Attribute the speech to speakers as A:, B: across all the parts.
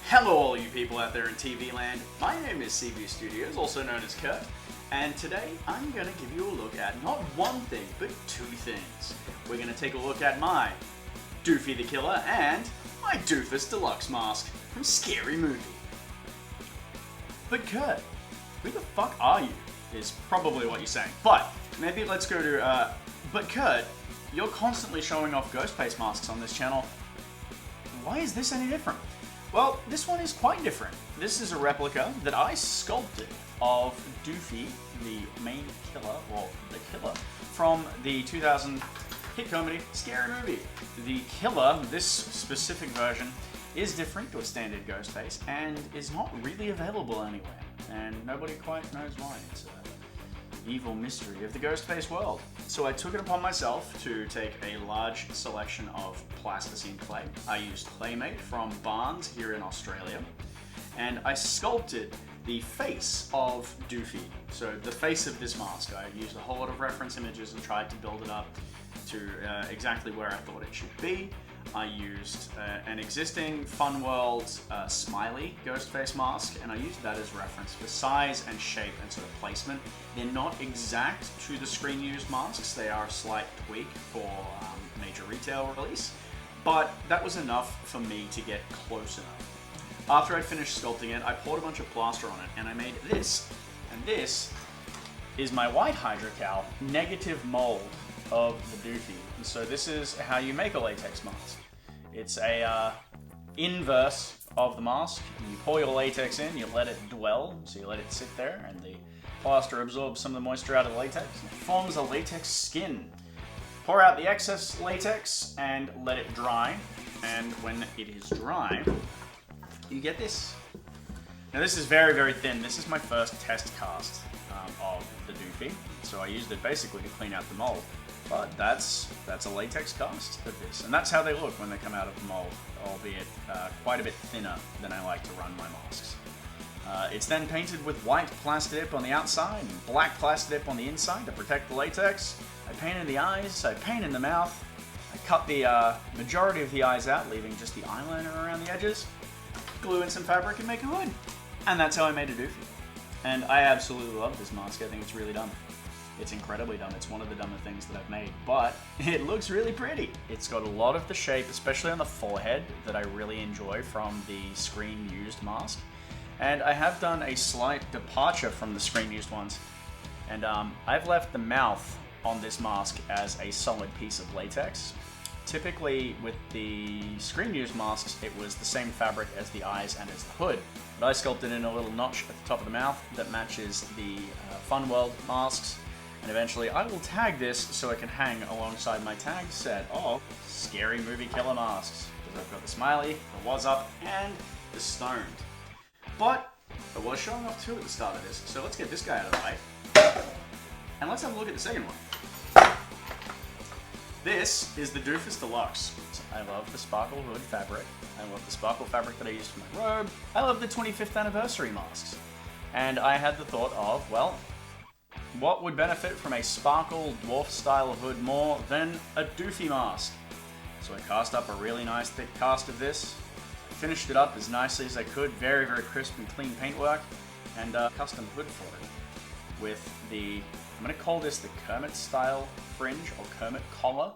A: Hello all you people out there in TV land, my name is CV Studios, also known as Kurt, and today I'm going to give you a look at not one thing, but two things. We're going to take a look at my Doofy the Killer and my Doofus Deluxe mask from Scary Movie. But Kurt, who the fuck are you? Is probably what you're saying, but maybe let's go to, but Kurt, you're constantly showing off Ghostface masks on this channel. Why is this any different? Well, this one is quite different. This is a replica that I sculpted of Doofy, the main killer, or the killer, from the 2000 hit comedy Scary Movie. The killer, this specific version, is different to a standard Ghostface and is not really available anywhere. And nobody quite knows why. It's an evil mystery of the Ghostface world. So I took it upon myself to take a large selection of plasticine clay. I used Claymate from Barnes here in Australia, and I sculpted the face of Doofy. So the face of this mask, I used a whole lot of reference images and tried to build it up to exactly where I thought it should be. I used an existing Fun World smiley Ghostface mask, and I used that as reference for size and shape and sort of placement. They're not exact to the screen used masks, they are a slight tweak for major retail release, but that was enough for me to get close enough. After I finished sculpting it, I poured a bunch of plaster on it, and I made this, and this is my white hydrocal negative mold of the Doofy. And so this is how you make a latex mask. It's a inverse of the mask. You pour your latex in, you let it dwell, so you let it sit there, and the plaster absorbs some of the moisture out of the latex and forms a latex skin. Pour out the excess latex and let it dry, and when it is dry, you get this. Now this is very, very thin. This is my first test cast of the Doofy, so I used it basically to clean out the mold. But that's a latex cast of this, and that's how they look when they come out of the mold, albeit quite a bit thinner than I like to run my masks. It's then painted with white plastidip on the outside and black plastidip on the inside to protect the latex. I painted the eyes, I painted the mouth, I cut the majority of the eyes out, leaving just the eyeliner around the edges, glue in some fabric and make a hood. And that's how I made a Doofy. And I absolutely love this mask, I think it's really dumb. It's incredibly dumb. It's one of the dumber things that I've made, but it looks really pretty. It's got a lot of the shape, especially on the forehead, that I really enjoy from the screen-used mask. And I have done a slight departure from the screen-used ones. And I've left the mouth on this mask as a solid piece of latex. Typically, with the screen-used masks, it was the same fabric as the eyes and as the hood. But I sculpted in a little notch at the top of the mouth that matches the Fun World masks. And eventually I will tag this so it can hang alongside my tag set of Scary Movie killer masks. Because I've got the smiley, the was up, and the stoned. But I was showing off two at the start of this, so let's get this guy out of the way. And let's have a look at the second one. This is the Doofus Deluxe. I love the sparkle hood fabric. I love the sparkle fabric that I used for my robe. I love the 25th anniversary masks. And I had the thought of, well, what would benefit from a sparkle dwarf-style hood more than a Doofy mask? So I cast up a really nice thick cast of this, finished it up as nicely as I could, very, very crisp and clean paintwork, and custom hood for it with the, I'm going to call this the Kermit-style fringe or Kermit collar,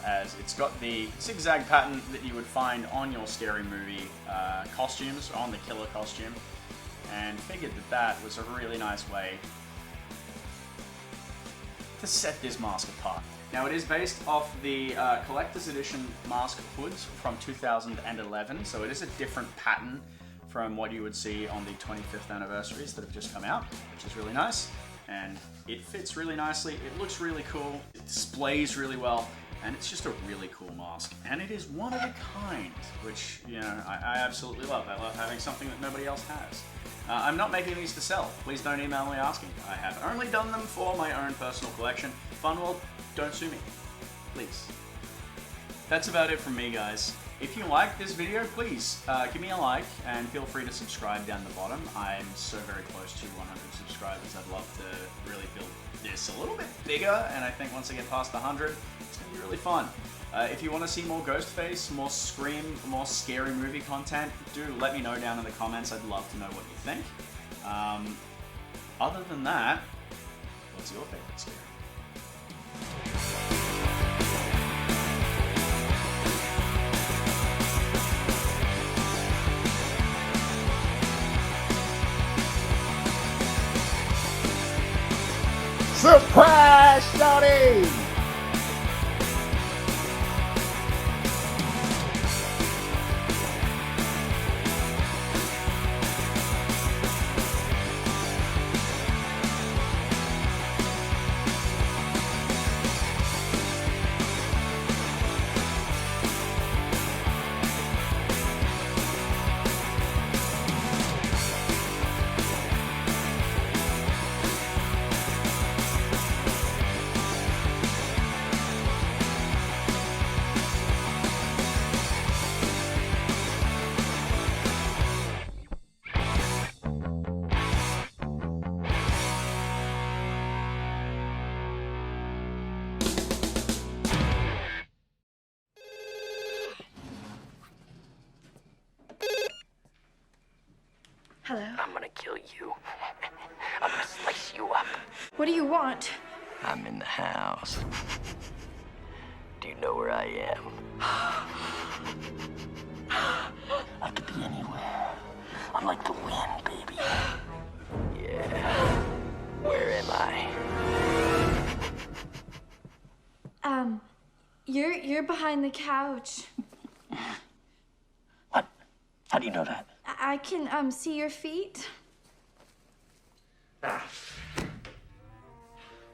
A: as it's got the zigzag pattern that you would find on your Scary Movie costumes, on the killer costume, and figured that that was a really nice way to set this mask apart. Now it is based off the collector's edition mask hoods from 2011, so it is a different pattern from what you would see on the 25th anniversaries that have just come out, which is really nice, and it fits really nicely, it looks really cool, it displays really well, and it's just a really cool mask. And it is one of a kind, which, you know, I absolutely love. I love having something that nobody else has. I'm not making these to sell. Please don't email me asking. I have only done them for my own personal collection. Funworld, don't sue me. Please. That's about it from me, guys. If you like this video, please give me a like and feel free to subscribe down the bottom. I'm so very close to 100 subscribers. I'd love to really build this a little bit bigger, and I think once I get past 100, it's going to be really fun. If you want to see more Ghostface, more Scream, more scary movie content, do let me know down in the comments. I'd love to know what you think. Other than that, what's your favorite scary?
B: Surprise, shawty!
C: Hello.
D: I'm gonna kill you. I'm gonna slice you up.
C: What do you want?
D: I'm in the house. Do you know where I am? I could be anywhere. I'm like the wind, baby. Yeah. Where am I?
C: You're behind the couch.
D: What? How do you know that?
C: I can see your feet.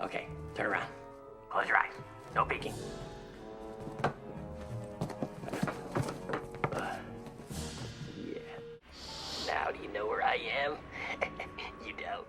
D: Okay, turn around. Close your eyes. No peeking. Yeah. Now do you know where I am? You don't.